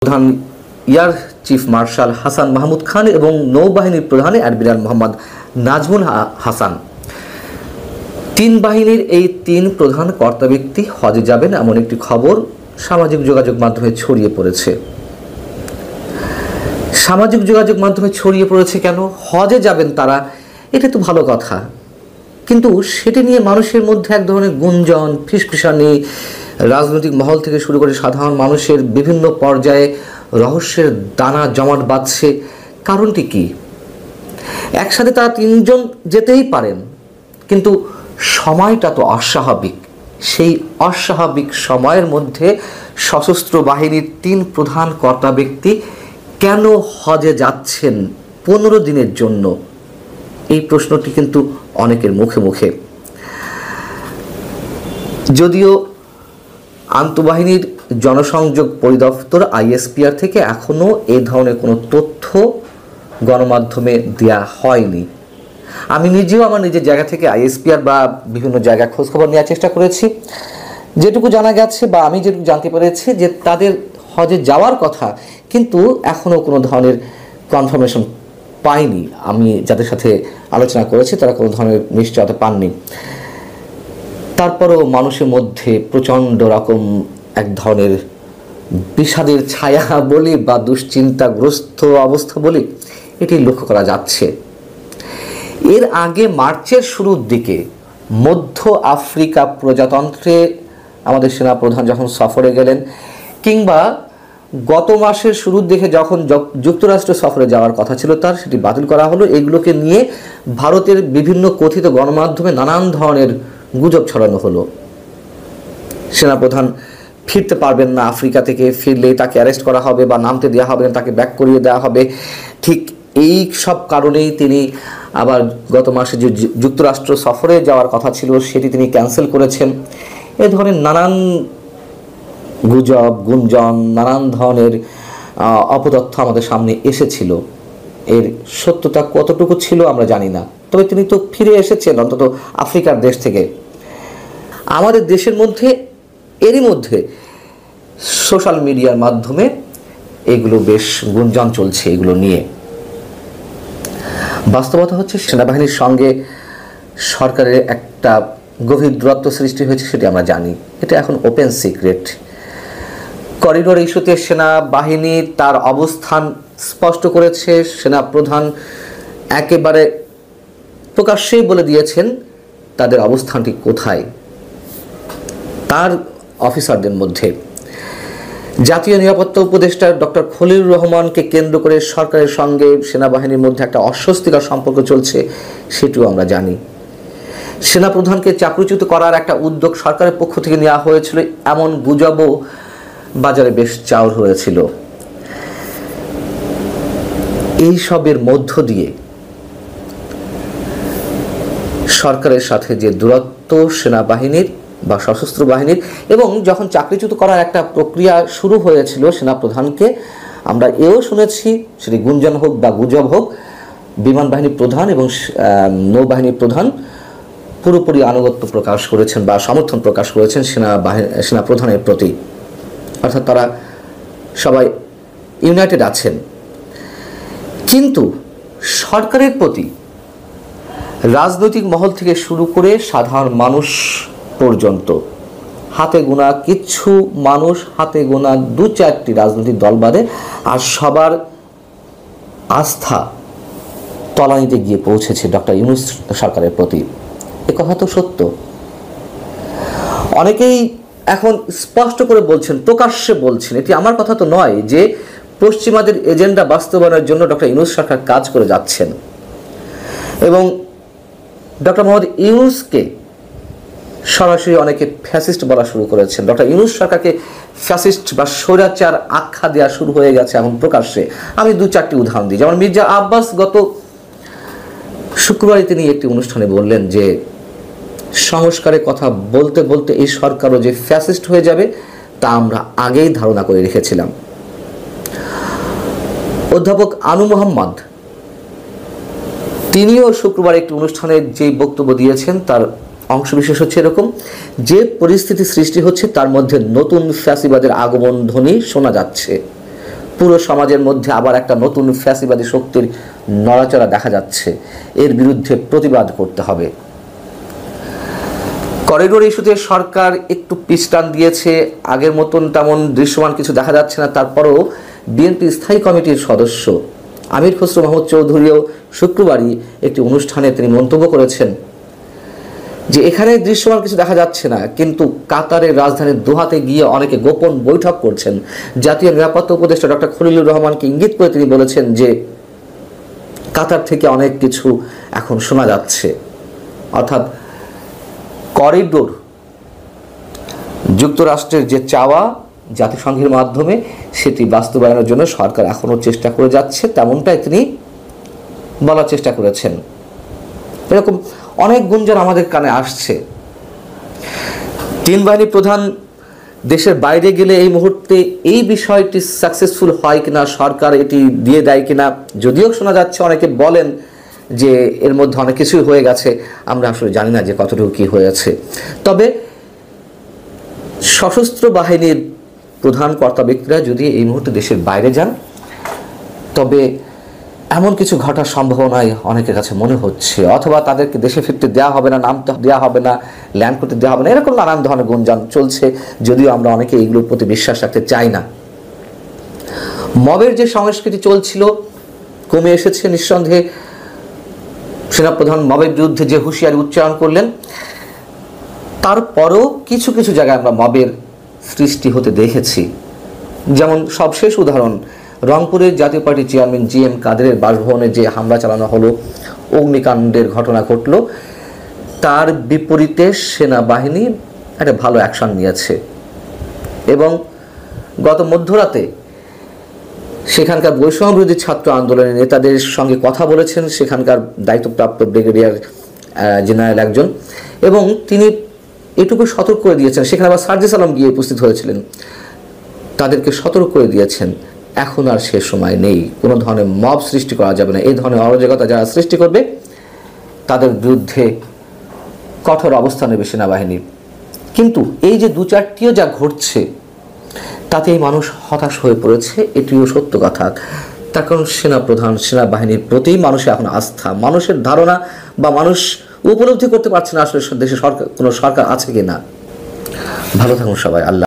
প্রধান air chief marshal Hasan Mahmud Khan এবং নৌবাহিনীর প্রধান অ্যাডমিরাল মোহাম্মদ নাজমুল হাসান। তিন বাহিনীর এই তিন প্রধান কর্তা ব্যক্তি হজে যাবেন এমন একটি খবর সামাজিক যোগাযোগ মাধ্যমে ছড়িয়ে পড়েছে। সামাজিক যোগাযোগ মাধ্যমে ছড়িয়ে পড়েছে কেন? হজে যাবেন তারা, এটা তো ভালো কথা, কিন্তু সেটি নিয়ে মানুষের মধ্যে এক ধরনের গুঞ্জন, ফিসফিসানি, রাজনৈতিক মহল থেকে শুরু করে সাধারণ মানুষের বিভিন্ন পর্যায়ে রহস্যের দানা জমাট বাঁধছে। কারণটি কি? একসাথে তারা তিনজন যেতেই পারেন, কিন্তু সময়টা তো অস্বাভাবিক। সেই অস্বাভাবিক সময়ের মধ্যে সশস্ত্র বাহিনীর তিন প্রধান কর্তা ব্যক্তি কেন হজে যাচ্ছেন 15 দিনের জন্য? এই প্রশ্নটি কিন্তু অনেকের মুখে মুখে। যদিও আন্তঃবাহিনীর জনসংযোগ পরিদপ্তর ISPR থেকে এখনও এই ধরনের কোনো তথ্য গণমাধ্যমে দেয়া হয়নি। আমি নিজেও আমার নিজের জায়গা থেকে ISPR বা বিভিন্ন জায়গায় খোঁজখবর নেওয়ার চেষ্টা করেছি। যেটুকু জানা গেছে বা আমি যেটুকু জানতে পেরেছি যে তাদের হজে যাওয়ার কথা, কিন্তু এখনও কোনো ধরনের কনফার্মেশন পাইনি। আমি যাদের সাথে আলোচনা করেছি তারা কোনো ধরনের নিশ্চয়তা পাননি। তারপরও মানুষের মধ্যে প্রচণ্ড রকম এক ধরনের বিষাদের ছায়া বলি বা দুশ্চিন্তাগ্রস্ত অবস্থা বলি, এটি লক্ষ্য করা যাচ্ছে। এর আগে মার্চের শুরুর দিকে মধ্য আফ্রিকা প্রজাতন্ত্রে আমাদের সেনাপ্রধান যখন সফরে গেলেন, কিংবা গত মাসের শুরুর দিকে যখন যুক্তরাষ্ট্র সফরে যাওয়ার কথা ছিল তার, সেটি বাতিল করা হলো। এগুলোকে নিয়ে ভারতের বিভিন্ন কথিত গণমাধ্যমে নানান ধরনের গুজব ছড়ানো হলো। সেনাপ্রধান ফিরতে পারবেন না, আফ্রিকা থেকে ফিরলে তাকে অ্যারেস্ট করা হবে বা নামতে দেওয়া হবে না, তাকে ব্যাক করিয়ে দেওয়া হবে। ঠিক এই সব কারণেই তিনি আবার গত মাসে যে যুক্তরাষ্ট্র সফরে যাওয়ার কথা ছিল সেটি তিনি ক্যান্সেল করেছেন। এ ধরনের নানান গুজব, গুঞ্জন, নানান ধরনের অপতথ্য আমাদের সামনে এসেছিল। এর সত্যতা কতটুকু ছিল আমরা জানি না, তবে তিনি তো ফিরে এসেছেন অন্তত আফ্রিকার দেশ থেকে। আমাদের দেশের মধ্যে এরই মধ্যে সোশ্যাল মিডিয়ার মাধ্যমে এগুলো বেশ গুঞ্জন চলছে এগুলো নিয়ে। বাস্তবতা হচ্ছে সেনাবাহিনীর সঙ্গে সরকারের একটা গভীর দূরত্ব সৃষ্টি হয়েছে, সেটি আমরা জানি। এটা এখন ওপেন সিক্রেট। করিডোর ইস্যুতে সেনাবাহিনী তার অবস্থান স্পষ্ট করেছে। সেনাপ্রধান একেবারে প্রকাশ্যেই বলে দিয়েছেন তাদের অবস্থানটি কোথায় তার অফিসারদের মধ্যে। জাতীয় নিরাপত্তা উপদেষ্টা ডক্টর খলিলুর রহমানকে কেন্দ্র করে সরকারের সঙ্গে সেনাবাহিনীর মধ্যে একটা অস্বস্তিকর সম্পর্ক চলছে, সেটিও আমরা জানি। সেনাপ্রধানকে চাকরিচ্যুত করার একটা উদ্যোগ সরকারের পক্ষ থেকে নেওয়া হয়েছিল, এমন গুজবও বাজারে বেশ চাউর হয়েছিল। এই সবের মধ্য দিয়ে সরকারের সাথে যে দূরত্ব সেনাবাহিনীর বা সশস্ত্র বাহিনীর, এবং যখন চাকরিচ্যুত করার একটা প্রক্রিয়া শুরু হয়েছিল সেনাপ্রধানকে, আমরা এও শুনেছি, সেটি গুঞ্জন হোক বা গুজব হোক, বিমান বাহিনীর প্রধান এবং নৌবাহিনীর প্রধান পুরোপুরি আনুগত্য প্রকাশ করেছেন বা সমর্থন প্রকাশ করেছেন সেনাপ্রধানের প্রতি। অর্থাৎ তারা সবাই ইউনাইটেড আছেন। কিন্তু সরকারের প্রতি রাজনৈতিক মহল থেকে শুরু করে সাধারণ মানুষ পর্যন্ত হাতে গোনা কিছু মানুষ, হাতে গোনা 2-4টি রাজনৈতিক দল বাদে, আর সবার আস্থা তলানিতে গিয়ে পৌঁছেছে ডক্টর ইউনূস সরকারের প্রতি। এ কথা তো সত্য। অনেকেই এখন স্পষ্ট করে বলছেন, প্রকাশ্যে বলছেন, এটি আমার কথা তো নয়, যে পশ্চিমাদের এজেন্ডা বাস্তবায়নের জন্য ডক্টর ইউনূস সরকার কাজ করে যাচ্ছেন। এবং ডক্টর মোহাম্মদ ইউনূসকে সরাসরি অনেকে ফ্যাসিস্ট বলা শুরু করেছেন। ডক্টর ইউনূস সরকারকে ফ্যাসিস্ট বা স্বৈরাচার আখ্যা দেওয়া শুরু হয়ে গেছে এখন প্রকাশ্যে। আমি 2-4টি উদাহরণ দিই। যেমন মির্জা আব্বাস গত শুক্রবারই তিনি একটি অনুষ্ঠানে বললেন যে সংস্কারের কথা বলতে বলতে এই সরকারও যে ফ্যাসিস্ট হয়ে যাবে তা আমরা আগেই ধারণা করে রেখেছিলাম। অধ্যাপক আনু মোহাম্মদ তিনিও শুক্রবার একটি অনুষ্ঠানে যে বক্তব্য দিয়েছেন তার অংশবিশেষ হচ্ছে এরকম, যে পরিস্থিতি সৃষ্টি হচ্ছে তার মধ্যে নতুন ফ্যাসিবাদের আগমন ধ্বনি শোনা যাচ্ছে। পুরো সমাজের মধ্যে আবার একটা নতুন ফ্যাসিবাদী শক্তির নড়াচড়া দেখা যাচ্ছে। এর বিরুদ্ধে প্রতিবাদ করতে হবে। করিডোর ইস্যুতে সরকার একটু পিছটান দিয়েছে, আগের মতন তেমন দৃশ্যমান কিছু দেখা যাচ্ছে না। তারপরেও বিএনপি স্থায়ী কমিটির সদস্য আমির খসরু মাহমুদ চৌধুরীও শুক্রবারই একটি অনুষ্ঠানে তিনি মন্তব্য করেছেন যে এখানে দৃশ্যমান কিছু দেখা যাচ্ছে না, কিন্তু কাতারের রাজধানী দোহাতে গিয়ে অনেকে গোপন বৈঠক করছেন। জাতীয় নিরাপত্তা উপদেষ্টা ডক্টর খলিলুর রহমানকে ইঙ্গিত করে তিনি বলেছেন যে কাতার থেকে অনেক কিছু এখন শোনা যাচ্ছে। অর্থাৎ করিডোর যুক্তরাষ্ট্রের যে চাওয়া জাতিসংঘের মাধ্যমে সেটি বাস্তবায়নের জন্য সরকার এখনও চেষ্টা করে যাচ্ছে, তেমনটাই তিনি বলার চেষ্টা করেছেন। এরকম অনেক গুঞ্জন আমাদের কানে আসছে। তিন বাহিনী প্রধান দেশের বাইরে গেলে এই মুহূর্তে এই বিষয়টি সাকসেসফুল হয় কিনা, সরকার এটি দিয়ে দেয় কিনা, যদিও শোনা যাচ্ছে অনেকে বলেন যে এর মধ্যে অনেক কিছুই হয়ে গেছে, আমরা আসলে জানি না যে কতটুকু কী হয়েছে। তবে সশস্ত্র বাহিনীর প্রধান কর্তা ব্যক্তিরা যদি এই মুহূর্তে দেশের বাইরে যান, তবে এমন কিছু ঘটার সম্ভাবনাই অনেকের কাছে মনে হচ্ছে, অথবা তাদেরকে দেশে ফিরতে দেওয়া হবে না, নামতে দেওয়া হবে না, ল্যান্ড করতে দেওয়া হবে না, এরকম নানান ধরনের গুঞ্জন চলছে, যদিও আমরা অনেকে এইগুলোর প্রতি বিশ্বাস রাখতে চাই না। মবের যে সংস্কৃতি চলছিল কমে এসেছে নিঃসন্দেহে। সেনাপ্রধান মবের বিরুদ্ধে যে হুঁশিয়ারি উচ্চারণ করলেন, তারপরও কিছু কিছু জায়গায় আমরা মবের সৃষ্টি হতে দেখেছি। যেমন সবশেষ উদাহরণ, রংপুরের জাতীয় পার্টির চেয়ারম্যান GM কাদেরের বাসভবনে যে হামলা চালানো হলো, অগ্নিকাণ্ডের ঘটনা ঘটল, তার বিপরীতে সেনাবাহিনী একটা ভালো অ্যাকশন নিয়েছে এবং গত মধ্যরাতে সেখানকার বৈষম্য বিরোধী ছাত্র আন্দোলনের নেতাদের সঙ্গে কথা বলেছেন সেখানকার দায়িত্বপ্রাপ্ত ব্রিগেডিয়ার জেনারেল একজন, এবং তিনি এটুকু সতর্ক করে দিয়েছেন, সেখানে আবার সার্জিস আলম গিয়ে উপস্থিত হয়েছিলেন, তাদেরকে সতর্ক করে দিয়েছেন এখন আর সে সময় নেই, কোনো ধরনের মব সৃষ্টি করা যাবে না, এই ধরনের অরাজকতা যারা সৃষ্টি করবে তাদের বিরুদ্ধে কঠোর অবস্থান নেবে সেনাবাহিনী। কিন্তু এই যে দু চারটিও যা ঘটছে তাতেই মানুষ হতাশ হয়ে পড়েছে, এটিও সত্য কথা। তার কারণ সেনাপ্রধান সেনাবাহিনীর প্রতি মানুষের এখন আস্থা, মানুষের ধারণা বা মানুষ উপলব্ধি করতে পারছে না আসলে দেশে কোনো সরকার আছে কি না। ভালো থাকুন সবাই। আল্লাহ।